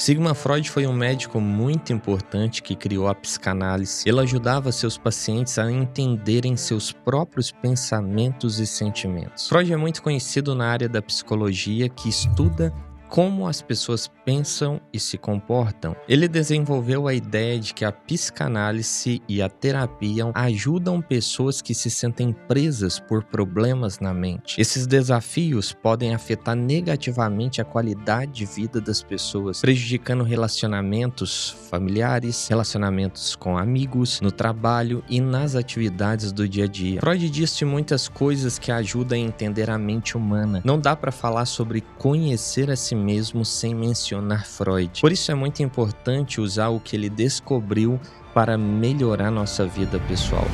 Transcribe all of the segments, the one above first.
Sigmund Freud foi um médico muito importante que criou a psicanálise. Ele ajudava seus pacientes a entenderem seus próprios pensamentos e sentimentos. Freud é muito conhecido na área da psicologia que estuda como as pessoas pensam e se comportam. Ele desenvolveu a ideia de que a psicanálise e a terapia ajudam pessoas que se sentem presas por problemas na mente. Esses desafios podem afetar negativamente a qualidade de vida das pessoas, prejudicando relacionamentos familiares, relacionamentos com amigos, no trabalho e nas atividades do dia a dia. Freud disse muitas coisas que ajudam a entender a mente humana. Não dá para falar sobre conhecer a si mesmo sem mencionar Freud. Por isso é muito importante usar o que ele descobriu para melhorar nossa vida pessoal.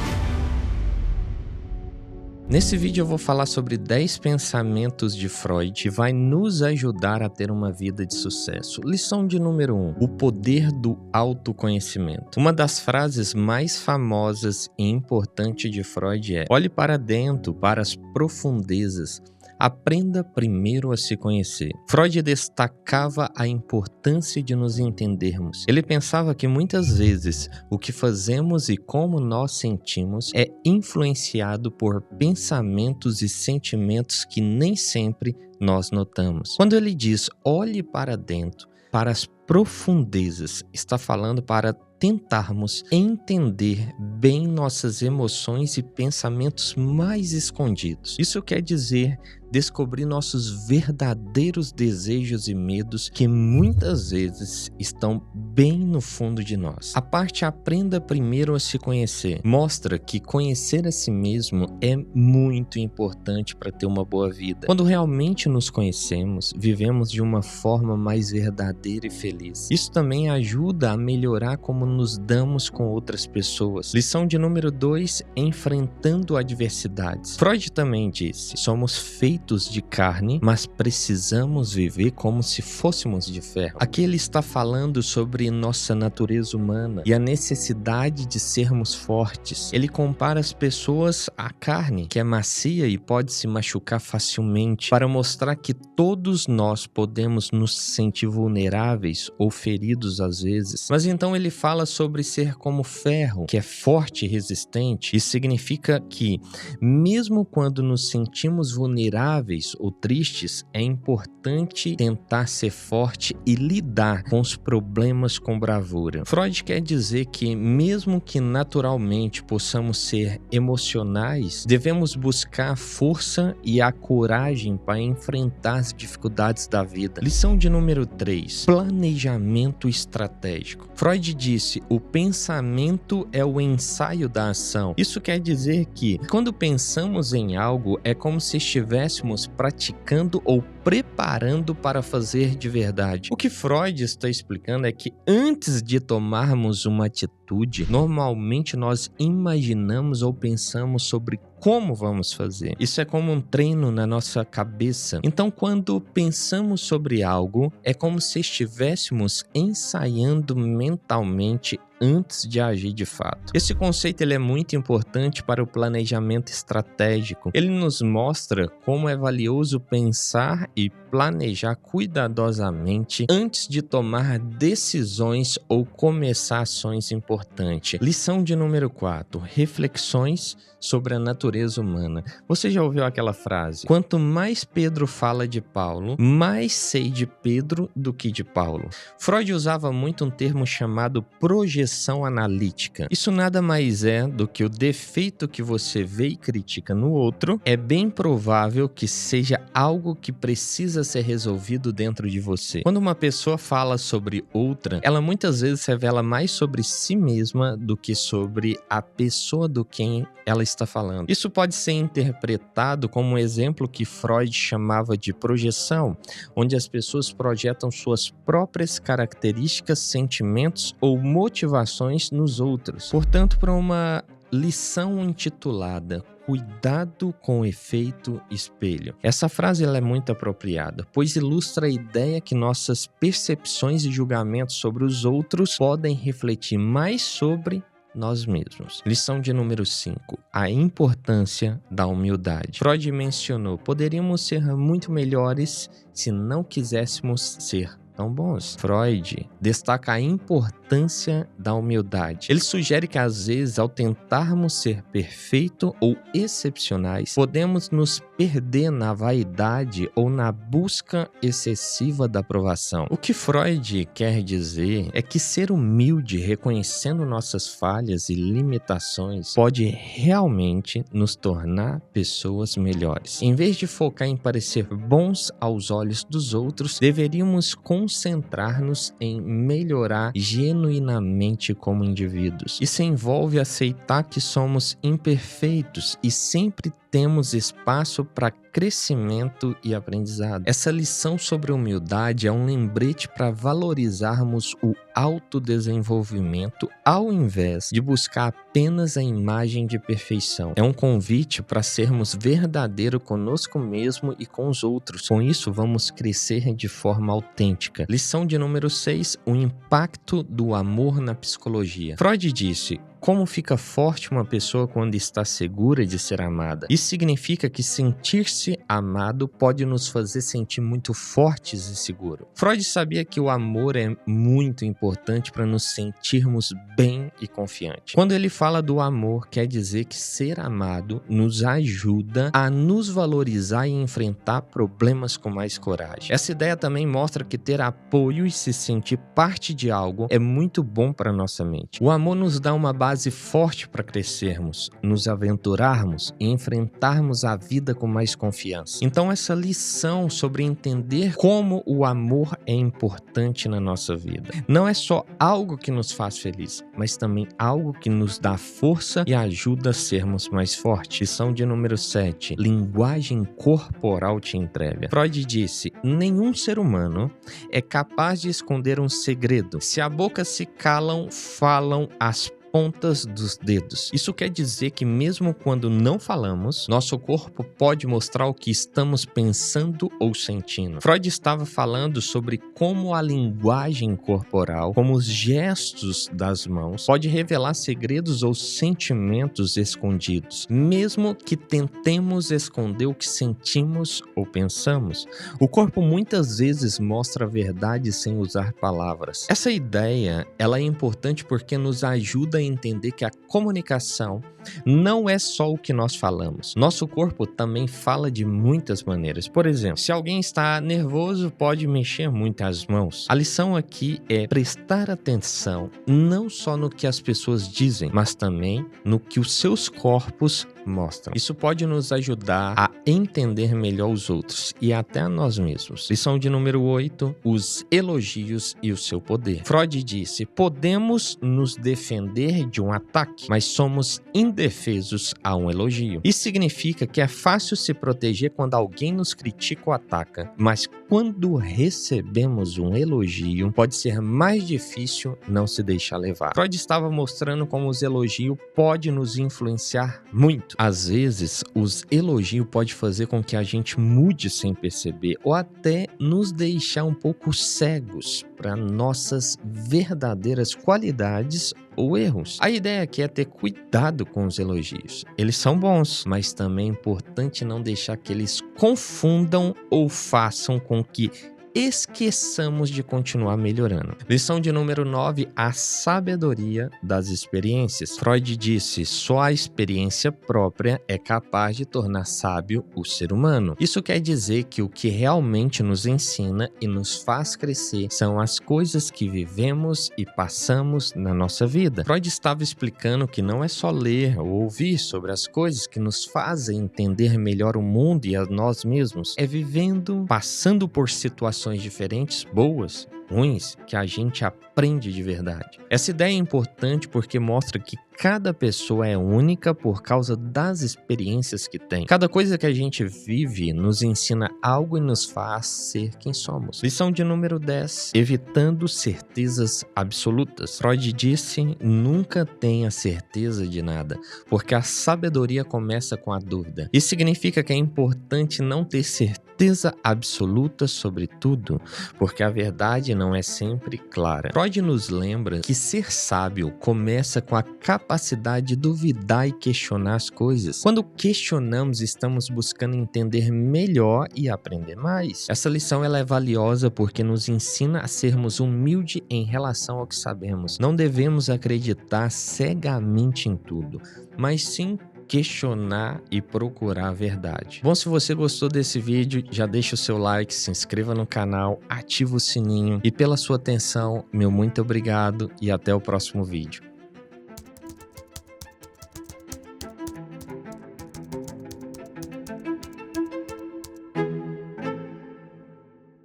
Nesse vídeo eu vou falar sobre 10 pensamentos de Freud que vai nos ajudar a ter uma vida de sucesso. Lição de número 1. O poder do autoconhecimento. Uma das frases mais famosas e importantes de Freud é: olhe para dentro, para as profundezas. Aprenda primeiro a se conhecer. Freud destacava a importância de nos entendermos. Ele pensava que muitas vezes o que fazemos e como nós sentimos é influenciado por pensamentos e sentimentos que nem sempre nós notamos. Quando ele diz olhe para dentro, para as profundezas, está falando para tentarmos entender bem nossas emoções e pensamentos mais escondidos. Isso quer dizer descobrir nossos verdadeiros desejos e medos que muitas vezes estão bem no fundo de nós. A parte aprenda primeiro a se conhecer mostra que conhecer a si mesmo é muito importante para ter uma boa vida. Quando realmente nos conhecemos, vivemos de uma forma mais verdadeira e feliz. Isso também ajuda a melhorar como nos damos com outras pessoas. Lição de número 2, enfrentando adversidades. Freud também disse: somos feitos de carne, mas precisamos viver como se fôssemos de ferro. Aqui ele está falando sobre nossa natureza humana e a necessidade de sermos fortes. Ele compara as pessoas à carne, que é macia e pode se machucar facilmente, para mostrar que todos nós podemos nos sentir vulneráveis ou feridos às vezes. Mas então ele fala sobre ser como ferro, que é forte e resistente. Isso significa que, mesmo quando nos sentimos vulneráveis ou tristes, é importante tentar ser forte e lidar com os problemas com bravura. Freud quer dizer que, mesmo que naturalmente possamos ser emocionais, devemos buscar a força e a coragem para enfrentar as dificuldades da vida. Lição de número 3. Planejamento estratégico. Freud disse: o pensamento é o ensaio da ação. Isso quer dizer que, quando pensamos em algo, é como se estivéssemos praticando ou preparando para fazer de verdade. O que Freud está explicando é que antes de tomarmos uma atitude, normalmente nós imaginamos ou pensamos sobre como vamos fazer. Isso é como um treino na nossa cabeça. Então, quando pensamos sobre algo, é como se estivéssemos ensaiando mentalmente antes de agir de fato. Esse conceito ele é muito importante para o planejamento estratégico. Ele nos mostra como é valioso pensar e planejar cuidadosamente antes de tomar decisões ou começar ações importantes. Lição de número 4. Reflexões sobre a natureza humana. Você já ouviu aquela frase: quanto mais Pedro fala de Paulo, mais sei de Pedro do que de Paulo. Freud usava muito um termo chamado projeção analítica. Isso nada mais é do que o defeito que você vê e critica no outro é bem provável que seja algo que precisa ser resolvido dentro de você. Quando uma pessoa fala sobre outra, ela muitas vezes revela mais sobre si mesma do que sobre a pessoa do quem ela está falando. Isso pode ser interpretado como um exemplo que Freud chamava de projeção, onde as pessoas projetam suas próprias características, sentimentos ou motivações nos outros. Portanto, para uma lição intitulada Cuidado com o efeito espelho. Essa frase ela é muito apropriada, pois ilustra a ideia que nossas percepções e julgamentos sobre os outros podem refletir mais sobre nós mesmos. Lição de número 5. A importância da humildade. Freud mencionou: poderíamos ser muito melhores se não quiséssemos ser tão bons. Freud destaca a importância da humildade. Ele sugere que às vezes, ao tentarmos ser perfeito ou excepcionais, podemos nos perder na vaidade ou na busca excessiva da aprovação. O que Freud quer dizer é que ser humilde, reconhecendo nossas falhas e limitações, pode realmente nos tornar pessoas melhores. Em vez de focar em parecer bons aos olhos dos outros, deveríamos concentrar-nos em melhorar genuinamente como indivíduos. Isso envolve aceitar que somos imperfeitos e sempre temos espaço para crescimento e aprendizado. Essa lição sobre humildade é um lembrete para valorizarmos o autodesenvolvimento ao invés de buscar apenas a imagem de perfeição. É um convite para sermos verdadeiros conosco mesmo e com os outros. Com isso, vamos crescer de forma autêntica. Lição de número 6, o impacto do amor na psicologia. Freud disse: como fica forte uma pessoa quando está segura de ser amada? Isso significa que sentir-se amado pode nos fazer sentir muito fortes e seguros. Freud sabia que o amor é muito importante para nos sentirmos bem e confiantes. Quando ele fala do amor, quer dizer que ser amado nos ajuda a nos valorizar e enfrentar problemas com mais coragem. Essa ideia também mostra que ter apoio e se sentir parte de algo é muito bom para nossa mente. O amor nos dá uma base forte para crescermos, nos aventurarmos e enfrentarmos a vida com mais confiança. Então, essa lição sobre entender como o amor é importante na nossa vida não é só algo que nos faz feliz, mas também algo que nos dá força e ajuda a sermos mais fortes. Lição de número 7. Linguagem corporal te entrega. Freud disse: nenhum ser humano é capaz de esconder um segredo. Se a boca se calam, falam as pontas dos dedos. Isso quer dizer que mesmo quando não falamos, nosso corpo pode mostrar o que estamos pensando ou sentindo. Freud estava falando sobre como a linguagem corporal, como os gestos das mãos, pode revelar segredos ou sentimentos escondidos, mesmo que tentemos esconder o que sentimos ou pensamos. O corpo muitas vezes mostra a verdade sem usar palavras. Essa ideia, ela é importante porque nos ajuda a entender que a comunicação não é só o que nós falamos. Nosso corpo também fala de muitas maneiras. Por exemplo, se alguém está nervoso, pode mexer muito as mãos. A lição aqui é prestar atenção não só no que as pessoas dizem, mas também no que os seus corpos mostram. Isso pode nos ajudar a entender melhor os outros e até a nós mesmos. Lição de número 8, os elogios e o seu poder. Freud disse: podemos nos defender de um ataque, mas somos indefesos a um elogio. Isso significa que é fácil se proteger quando alguém nos critica ou ataca, mas quando recebemos um elogio, pode ser mais difícil não se deixar levar. Freud estava mostrando como os elogios podem nos influenciar muito. Às vezes, os elogios podem fazer com que a gente mude sem perceber ou até nos deixar um pouco cegos para nossas verdadeiras qualidades ou erros. A ideia aqui é ter cuidado com os elogios. Eles são bons, mas também é importante não deixar que eles confundam ou façam com que esqueçamos de continuar melhorando. Lição de número 9, a sabedoria das experiências. Freud disse: só a experiência própria é capaz de tornar sábio o ser humano. Isso quer dizer que o que realmente nos ensina e nos faz crescer são as coisas que vivemos e passamos na nossa vida. Freud estava explicando que não é só ler ou ouvir sobre as coisas que nos fazem entender melhor o mundo e a nós mesmos. É vivendo, passando por situações diferentes, boas, ruins, que a gente aprende de verdade. Essa ideia é importante porque mostra que cada pessoa é única por causa das experiências que tem. Cada coisa que a gente vive nos ensina algo e nos faz ser quem somos. Lição de número 10, evitando certezas absolutas. Freud disse: nunca tenha certeza de nada, porque a sabedoria começa com a dúvida. Isso significa que é importante não ter certeza absoluta sobre tudo, porque a verdade não é sempre clara. Freud nos lembra que ser sábio começa com a capacidade capacidade de duvidar e questionar as coisas. Quando questionamos, estamos buscando entender melhor e aprender mais. Essa lição ela é valiosa porque nos ensina a sermos humildes em relação ao que sabemos. Não devemos acreditar cegamente em tudo, mas sim questionar e procurar a verdade. Bom, se você gostou desse vídeo, já deixa o seu like, se inscreva no canal, ativa o sininho e pela sua atenção, meu muito obrigado e até o próximo vídeo.